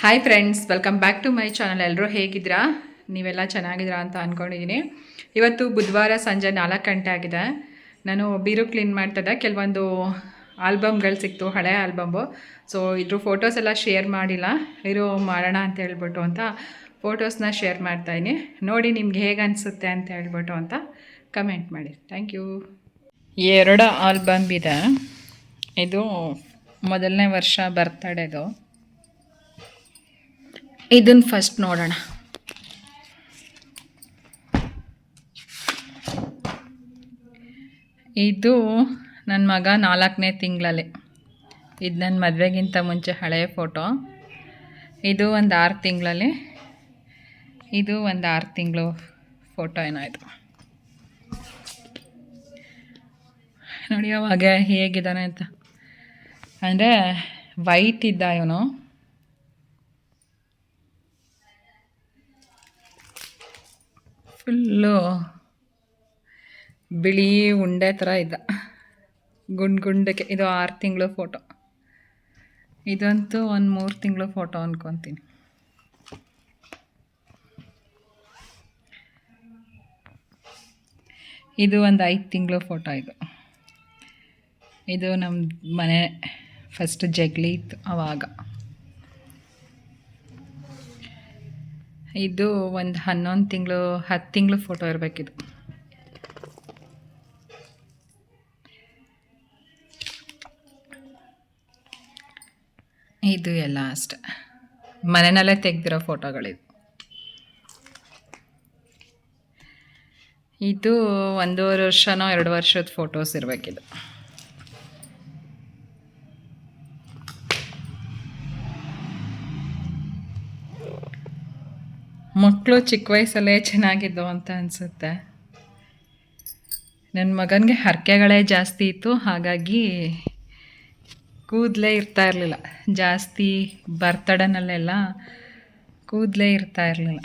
Hi friends, welcome back to my channel. ಎಲ್ಲರೂ ಹೇಗಿದ್ದೀರಾ? ನೀವೆಲ್ಲ ಚೆನ್ನಾಗಿದ್ದೀರಾ ಅಂತ ಅಂದ್ಕೊಂಡಿದ್ದೀನಿ. ಇವತ್ತು ಬುಧವಾರ ಸಂಜೆ 4 ಗಂಟೆ ಆಗಿದೆ. ನಾನು ಬೀರು ಕ್ಲೀನ್ ಮಾಡ್ತಿದ್ದೆ. ಕೆಲವೊಂದು ಆಲ್ಬಮ್ಗಳು ಸಿಕ್ತು, ಹಳೆಯ ಆಲ್ಬಮ್ಮು. ಸೊ ಇದ್ರ ಫೋಟೋಸ್ ಎಲ್ಲ ಶೇರ್ ಮಾಡಿಲ್ಲ, ಮಾಡೋಣ ಅಂತ ಹೇಳ್ಬಿಟ್ಟು ಅಂತ ಫೋಟೋಸ್ನ ಶೇರ್ ಮಾಡ್ತಾಯಿದ್ದೀನಿ. ನೋಡಿ ನಿಮ್ಗೆ ಹೇಗೆ ಅನಿಸುತ್ತೆ ಅಂತ ಹೇಳ್ಬಿಟ್ಟು ಅಂತ ಕಮೆಂಟ್ ಮಾಡಿ. Thank you. 2 ಆಲ್ಬಮ್ ಇದೆ. ಇದು ಮೊದಲನೇ ವರ್ಷ ಬರ್ತಡೇದು. ಇದನ್ನು ಫಸ್ಟ್ ನೋಡೋಣ. ಇದು ನನ್ನ ಮಗ 4ನೇ ತಿಂಗಳಲ್ಲಿ. ಇದು ನನ್ನ ಮದುವೆಗಿಂತ ಮುಂಚೆ ಹಳೆಯ ಫೋಟೋ. ಇದು ಒಂದು 6 ತಿಂಗಳಲ್ಲಿ. ಇದು ಒಂದು 6 ತಿಂಗಳು ಫೋಟೋ ಏನೋ ಇದು. ನೋಡಿ ಅವಾಗ ಹೇಗಿದ್ದಾನೆ ಅಂತ. ಅಂದರೆ ವೈಟ್ ಇದ್ದ ಇವನು. ಫುಲ್ಲು ಬಿಳಿ ಉಂಡೆ ಥರ ಇದ್ದ, ಗುಂಡಕ್ಕೆ. ಇದು 6 ತಿಂಗಳು ಫೋಟೋ. ಇದಂತೂ ಒಂದು 3 ತಿಂಗಳು ಫೋಟೋ ಅಂದ್ಕೊತೀನಿ. ಇದು ಒಂದು 5 ತಿಂಗಳು ಫೋಟೋ. ಇದು ನಮ್ಮ ಮನೆ ಫಸ್ಟ್ ಜಗ್ಲಿ ಇತ್ತು ಆವಾಗ. ಇದು ಒಂದು 11 ತಿಂಗಳು 10 ತಿಂಗಳು ಫೋಟೋ ಇರಬೇಕಿದು. ಇದು ಎಲ್ಲ ಅಷ್ಟೆ ಮನೆಯಲ್ಲೇ ತೆಗೆದಿರೋ ಫೋಟೋಗಳಿದು. ಇದು 1.5 ವರ್ಷನೋ 2 ವರ್ಷದ ಫೋಟೋಸ್ ಇರಬೇಕಿದು. ಮಕ್ಕಳು ಚಿಕ್ಕ ವಯಸ್ಸಲ್ಲೇ ಚೆನ್ನಾಗಿದ್ದವು ಅಂತ ಅನಿಸುತ್ತೆ. ನನ್ನ ಮಗನಿಗೆ ಹರಕೆಗಳೇ ಜಾಸ್ತಿ ಇತ್ತು, ಹಾಗಾಗಿ ಕೂದಲೇ ಇರ್ತಾ ಇರಲಿಲ್ಲ ಜಾಸ್ತಿ. ಬರ್ತಡೇನಲ್ಲೆಲ್ಲ ಕೂದಲೇ ಇರ್ತಾ ಇರಲಿಲ್ಲ.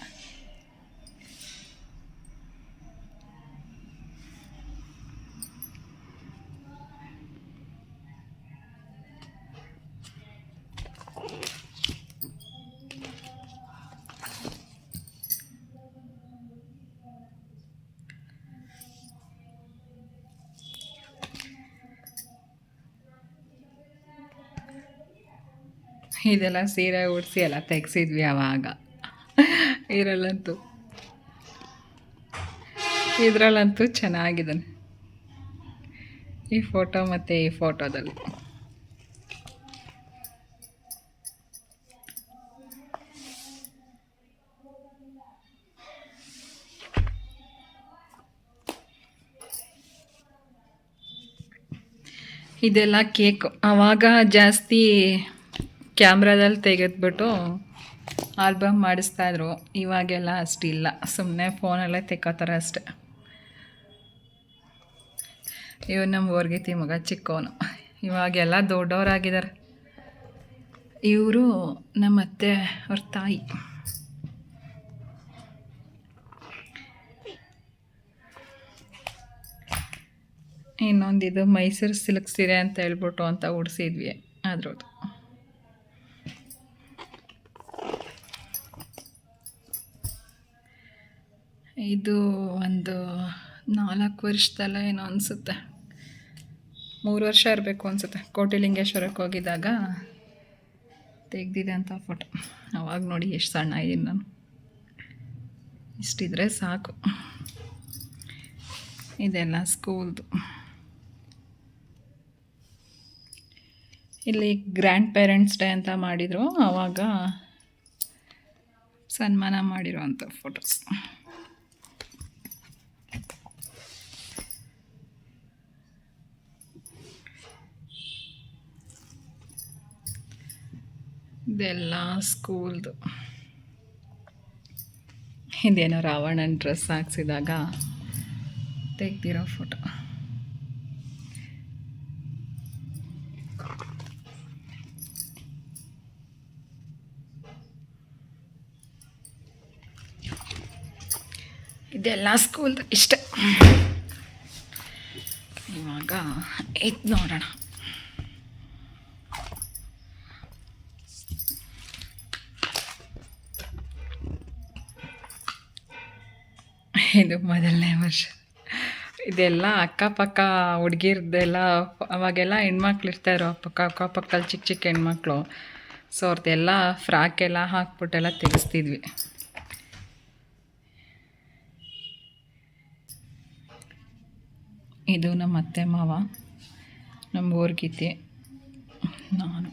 ಇದೆಲ್ಲ ಸೀರೆ ಉಡಿಸಿ ಎಲ್ಲ ತೆಗೆಸಿದ್ವಿ ಆವಾಗ. ಇದರಲ್ಲಂತೂ ಚೆನ್ನಾಗಿದ್ದಾನೆ ಈ ಫೋಟೋ ಮತ್ತು ಈ ಫೋಟೋದಲ್ಲಿ. ಇದೆಲ್ಲ ಕೇಕು. ಆವಾಗ ಜಾಸ್ತಿ ಕ್ಯಾಮ್ರಾದಲ್ಲಿ ತೆಗೆದ್ಬಿಟ್ಟು ಆಲ್ಬಮ್ ಮಾಡಿಸ್ತಾಯಿದ್ರು. ಇವಾಗೆಲ್ಲ ಅಷ್ಟಿಲ್ಲ, ಸುಮ್ಮನೆ ಫೋನಲ್ಲೇ ತೆಕ್ಕೋತಾರೆ ಅಷ್ಟೆ. ಇವ್ರು ನಮ್ಮ ವರ್ಗಿತಿ ಮಗ ಚಿಕ್ಕವನು. ಇವಾಗೆಲ್ಲ ದೊಡ್ಡವರಾಗಿದ್ದಾರೆ. ಇವರು ನಮ್ಮ ಅತ್ತೆ ಅವ್ರ ತಾಯಿ. ಇನ್ನೊಂದಿದು ಮೈಸೂರು ಸಿಲ್ಕ್ ಸೀರೆ ಅಂತ ಹೇಳ್ಬಿಟ್ಟು ಅಂತ ಉಡಿಸಿದ್ವಿ ಅದ್ರದ್ದು. ಇದು ಒಂದು 4 ವರ್ಷದಲ್ಲ ಏನೋ ಅನಿಸುತ್ತೆ, 3 ವರ್ಷ ಇರಬೇಕು ಅನಿಸುತ್ತೆ. ಕೋಟಿಲಿಂಗೇಶ್ವರಕ್ಕೆ ಹೋಗಿದ್ದಾಗ ತೆಗ್ದಿದೆ ಅಂತ ಫೋಟೋ. ಅವಾಗ ನೋಡಿ ಎಷ್ಟು ಸಣ್ಣ ಇದ್ದೀನಿ ನಾನು. ಇಷ್ಟಿದ್ರೆ ಸಾಕು. ಇದೆಲ್ಲ ಸ್ಕೂಲ್ದು. ಇಲ್ಲಿ ಗ್ರ್ಯಾಂಡ್ ಪೇರೆಂಟ್ಸ್ ಡೇ ಅಂತ ಮಾಡಿದರು, ಆವಾಗ ಸನ್ಮಾನ ಮಾಡಿರೋವಂಥ ಫೋಟೋಸ್. ಇದೆಲ್ಲ ಸ್ಕೂಲ್ದು. ಇದೇನೋ ರಾವಣನ ಡ್ರೆಸ್ ಹಾಕ್ಸಿದಾಗ ತೆಗ್ದಿರೋ ಫೋಟೋ. ಇದೆಲ್ಲ ಸ್ಕೂಲ್ದು ಇಷ್ಟೇ. ಇವಾಗ ಇದು ನೋಡೋಣ. ಇದು ಮೊದಲನೇ ವರ್ಷ. ಇದೆಲ್ಲ ಅಕ್ಕಪಕ್ಕ ಹುಡುಗಿರ್ದೆಲ್ಲ ಅವಾಗೆಲ್ಲ ಹೆಣ್ಮಕ್ಳು ಇರ್ತಾಯಿರೋ ಅಕ್ಕಪಕ್ಕದಲ್ಲಿ ಚಿಕ್ಕ ಚಿಕ್ಕ ಹೆಣ್ಮಕ್ಳು. ಸೊ ಅವ್ರದ್ದೆಲ್ಲ ಫ್ರಾಕೆಲ್ಲ ಹಾಕ್ಬಿಟ್ಟೆಲ್ಲ ತೆಗೆಸ್ತಿದ್ವಿ. ಇದು ನಮ್ಮ ಅತ್ತೆ ಮಾವ, ನಮ್ಮ ಊರ್ಗೀತೆ, ನಾನು,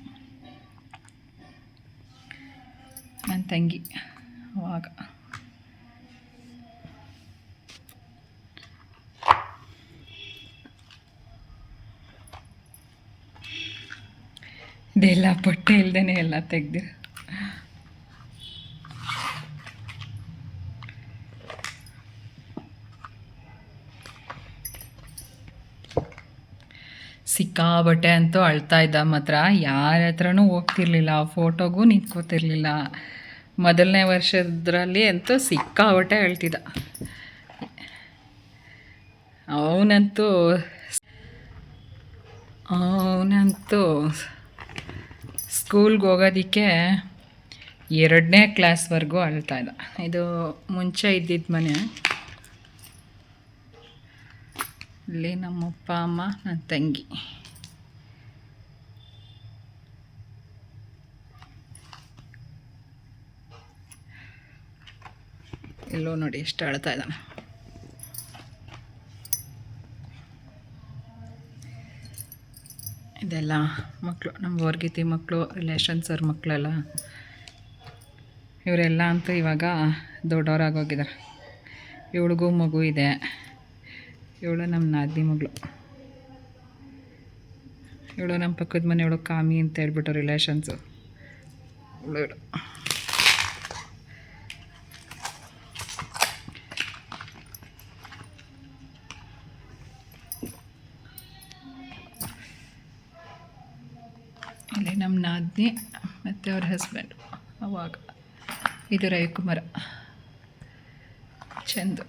ನನ್ನ ತಂಗಿ. ಅವಾಗ ಇದೆಲ್ಲ ಬಟ್ಟೆ ಇಲ್ದೇ ಎಲ್ಲ ತೆಗ್ದು ಸಿಕ್ಕಾಬಟ್ಟೆ ಅಂತೂ ಅಳ್ತಾ ಇದ್ದ. ಮಾತ್ರ ಯಾರ ಹತ್ರನೂ ಹೋಗ್ತಿರ್ಲಿಲ್ಲ, ಫೋಟೋಗೂ ನಿಂತ್ಕೋತಿರ್ಲಿಲ್ಲ. ಮೊದಲನೇ ವರ್ಷದ್ರಲ್ಲಿ ಅಂತೂ ಸಿಕ್ಕಾಬಟ್ಟೆ ಅಳ್ತಿದ್ದ. ಅವನಂತೂ ಸ್ಕೂಲ್ಗೆ ಹೋಗೋದಕ್ಕೆ 2ನೇ ಕ್ಲಾಸ್ವರೆಗೂ ಅಳ್ತಾ ಇದ್ದ. ಇದು ಮುಂಚೆ ಇದ್ದಿದ್ದ ಮನೆ. ಇಲ್ಲಿ ನಮ್ಮಪ್ಪ ಅಮ್ಮ, ನನ್ನ ತಂಗಿ. ಎಲ್ಲೋ ನೋಡಿ ಎಷ್ಟು ಅಳ್ತಾ ಇದ್ದಾನೆ. ಇದೆಲ್ಲ ಮಕ್ಕಳು, ನಮ್ಮ ವರ್ಗೀತಿ ಮಕ್ಕಳು, ರಿಲೇಷನ್ಸ್ ಅವ್ರ ಮಕ್ಕಳೆಲ್ಲ. ಇವರೆಲ್ಲ ಅಂತೂ ಇವಾಗ ದೊಡ್ಡವರಾಗೋಗಿದ್ದಾರೆ. ಇವಳಿಗೂ ಮಗು ಇದೆ. ಇವಳು ನಮ್ಮ ನಾದಿನಿ ಮಗಳು. ಇವಳು ನಮ್ಮ ಪಕ್ಕದ ಮನೆಯವಳು ಕಾಮಿ ಅಂತ ಹೇಳ್ಬಿಟ್ಟು ರಿಲೇಷನ್ಸು. ಇವಳು ಇಲ್ಲಿ ನಮ್ಮ ನಾದಿನಿ ಮತ್ತು ಅವ್ರ ಹಸ್ಬೆಂಡು. ಅವಾಗ ಇದು ರವಿಕುಮಾರ, ಚಂದು.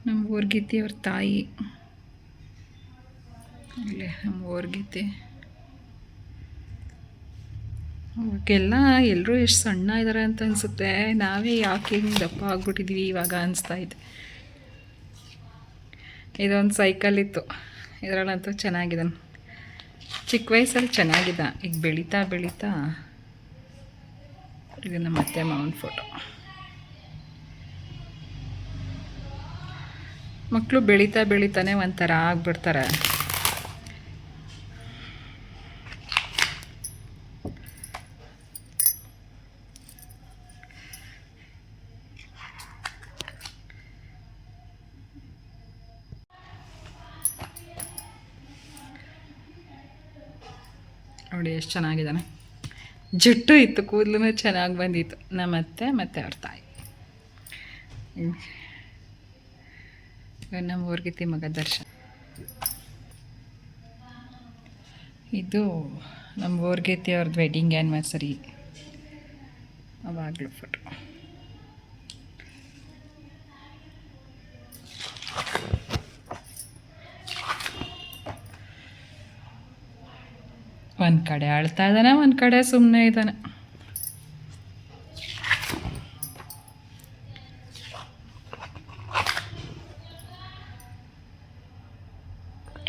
ನಮ್ಮ ಊರ್ಗೀತಿ ಅವ್ರ ತಾಯಿ. ಇಲ್ಲಿ ನಮ್ಮ ಊರ್ಗೀತಿ. ಅವಾಗೆಲ್ಲ ಎಲ್ಲರೂ ಎಷ್ಟು ಸಣ್ಣ ಇದ್ದಾರೆ ಅಂತ ಅನಿಸುತ್ತೆ. ನಾವೇ ಯಾಕೆ ಹಿಂಗೆ ದಪ್ಪ ಆಗ್ಬಿಟ್ಟಿದ್ವಿ ಇವಾಗ ಅನಿಸ್ತಾ ಇದೆ. ಇದೊಂದು ಸೈಕಲ್ ಇತ್ತು, ಇದರಲ್ಲಂತೂ ಚೆನ್ನಾಗಿದೆ. ಚಿಕ್ಕ ವಯಸ್ಸಲ್ಲಿ ಚೆನ್ನಾಗಿದ್ದ. ಈಗ ಬೆಳೀತಾ ಬೆಳೀತಾ ಇದು ನಮ್ಮ ಅತ್ತೆ ಮಾವನ ಫೋಟೋ. ಮಕ್ಕಳು ಬೆಳೀತಾ ಬೆಳೀತಾನೆ ಒಂಥರ ಆಗ್ಬಿಡ್ತಾರೆ. ನೋಡಿ ಎಷ್ಟು ಚೆನ್ನಾಗಿದ್ದಾನೆ. ಜುಟ್ಟು ಇತ್ತು, ಕೂದಲು ಚೆನ್ನಾಗಿ ಬಂದಿತ್ತು. ನಮ್ಮ ಅತ್ತೆ ಮತ್ತು ಅವ್ರ ತಾಯಿ. ನಮ್ಮ ಊರ್ಗೀತಿ ಮಗ ದರ್ಶನ್. ಇದು ನಮ್ಮ ಊರ್ಗೀತಿ ಅವ್ರದ್ದು ವೆಡ್ಡಿಂಗ್ ಆ್ಯನಿವರ್ಸರಿ ಅವಾಗಲೂ ಫೋಟೋ. ಒಂದು ಕಡೆ ಅಳ್ತಾ ಇದ್ದಾನೆ, ಒಂದು ಕಡೆ ಸುಮ್ಮನೆ ಇದ್ದಾನೆ.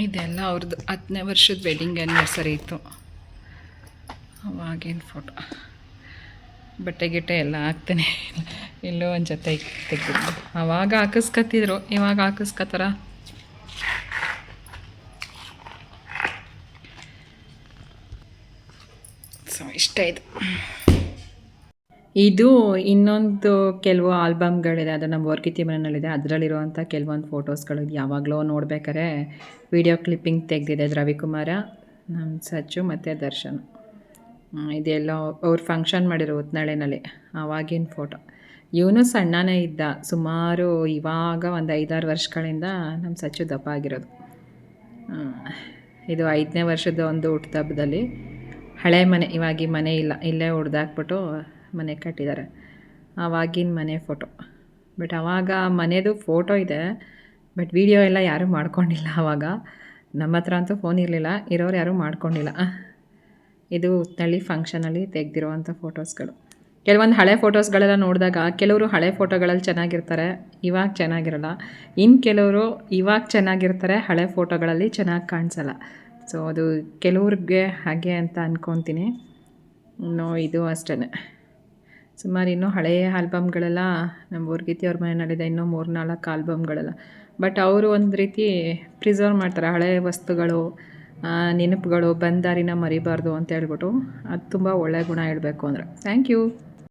ಇದೆಲ್ಲ ಅವ್ರದ್ದು 10ನೇ ವರ್ಷದ ವೆಡ್ಡಿಂಗ್ ಆ್ಯನಿವರ್ಸರಿ ಇತ್ತು. ಅವಾಗಿನ ಫೋಟೋ. ಬಟ್ಟೆ ಗಿಟ್ಟೆ ಎಲ್ಲ ಹಾಕ್ತೇನೆ. ಎಲ್ಲೋ ಒಂದು ಜೊತೆ ತೆಗೆದಿದ್ದು. ಆವಾಗ ಹಾಕಿಸ್ಕೊತಿದ್ರು, ಇವಾಗ ಹಾಕಿಸ್ಕೊತಾರ. ಸೊ ಇಷ್ಟ ಇದು. ಇದು ಇನ್ನೊಂದು ಕೆಲವು ಆಲ್ಬಮ್ಗಳಿದೆ. ಅದು ನಮ್ಮ ವರ್ಗೀತಿ ಮನೆಯಲ್ಲಿದೆ. ಅದರಲ್ಲಿರುವಂಥ ಕೆಲವೊಂದು ಫೋಟೋಸ್ಗಳು ಯಾವಾಗಲೂ ನೋಡ್ಬೇಕಾದ್ರೆ ವಿಡಿಯೋ ಕ್ಲಿಪ್ಪಿಂಗ್ ತೆಗೆದಿದೆ. ಅದು ರವಿಕುಮಾರ, ನಮ್ಮ ಸಚ್ಚು ಮತ್ತು ದರ್ಶನ್. ಇದೆಲ್ಲ ಅವ್ರು ಫಂಕ್ಷನ್ ಮಾಡಿರೋ ಉತ್ನಳ್ಳಿನಲ್ಲಿ ಆವಾಗಿನ ಫೋಟೋ. ಇವನು ಸಣ್ಣನೇ ಇದ್ದ. ಸುಮಾರು ಇವಾಗ ಒಂದು 5-6 ವರ್ಷಗಳಿಂದ ನಮ್ಮ ಸಚ್ಚು ದಪ್ಪ ಆಗಿರೋದು. ಇದು 5ನೇ ವರ್ಷದ ಒಂದು ಹುಟ್ಟುಹಬ್ಬದಲ್ಲಿ. ಹಳೆ ಮನೆ, ಇವಾಗ ಈ ಮನೆ ಇಲ್ಲ, ಇಲ್ಲೇ ಹೊಡೆದಾಕ್ಬಿಟ್ಟು ಮನೆ ಕಟ್ಟಿದ್ದಾರೆ. ಆವಾಗಿನ ಮನೆ ಫೋಟೋ. ಬಟ್ ಆವಾಗ ಮನೆದು ಫೋಟೋ ಇದೆ, ಬಟ್ ವಿಡಿಯೋ ಎಲ್ಲ ಯಾರೂ ಮಾಡ್ಕೊಂಡಿಲ್ಲ. ಆವಾಗ ನಮ್ಮ ಹತ್ರ ಅಂತೂ ಫೋನ್ ಇರಲಿಲ್ಲ, ಇರೋರು ಯಾರೂ ಮಾಡ್ಕೊಂಡಿಲ್ಲ. ಇದು ತಳಿ ಫಂಕ್ಷನಲ್ಲಿ ತೆಗೆದಿರುವಂಥ ಫೋಟೋಸ್ಗಳು. ಕೆಲವೊಂದು ಹಳೆ ಫೋಟೋಸ್ಗಳೆಲ್ಲ ನೋಡಿದಾಗ ಕೆಲವರು ಹಳೆ ಫೋಟೋಗಳಲ್ಲಿ ಚೆನ್ನಾಗಿರ್ತಾರೆ, ಇವಾಗ ಚೆನ್ನಾಗಿರಲ್ಲ. ಇನ್ನು ಕೆಲವರು ಇವಾಗ ಚೆನ್ನಾಗಿರ್ತಾರೆ, ಹಳೆ ಫೋಟೋಗಳಲ್ಲಿ ಚೆನ್ನಾಗಿ ಕಾಣಿಸಲ್ಲ. ಸೊ ಅದು ಕೆಲವ್ರಿಗೆ ಹಾಗೆ ಅಂತ ಅಂದ್ಕೊತೀನಿ. ಇನ್ನು ಇದು ಅಷ್ಟೇ. ಸುಮಾರು ಇನ್ನೂ ಹಳೆಯ ಆಲ್ಬಮ್ಗಳೆಲ್ಲ ನಮ್ಮ ಊರ್ಗಿತಿ ಅವ್ರ ಮನೆಯಲ್ಲಿದೆ, ಇನ್ನೂ 3-4 ಆಲ್ಬಮ್ಗಳೆಲ್ಲ. ಬಟ್ ಅವರು ಒಂದು ರೀತಿ ಪ್ರಿಸರ್ವ್ ಮಾಡ್ತಾರೆ, ಹಳೆಯ ವಸ್ತುಗಳು, ನೆನಪುಗಳು, ಬಂದಾರಿನ ಮರಿಬಾರ್ದು ಅಂತ ಹೇಳ್ಬಿಟ್ಟು. ಅದು ತುಂಬ ಒಳ್ಳೆಯ ಗುಣ ಹೇಳಬೇಕು ಅಂದರೆ. Thank you.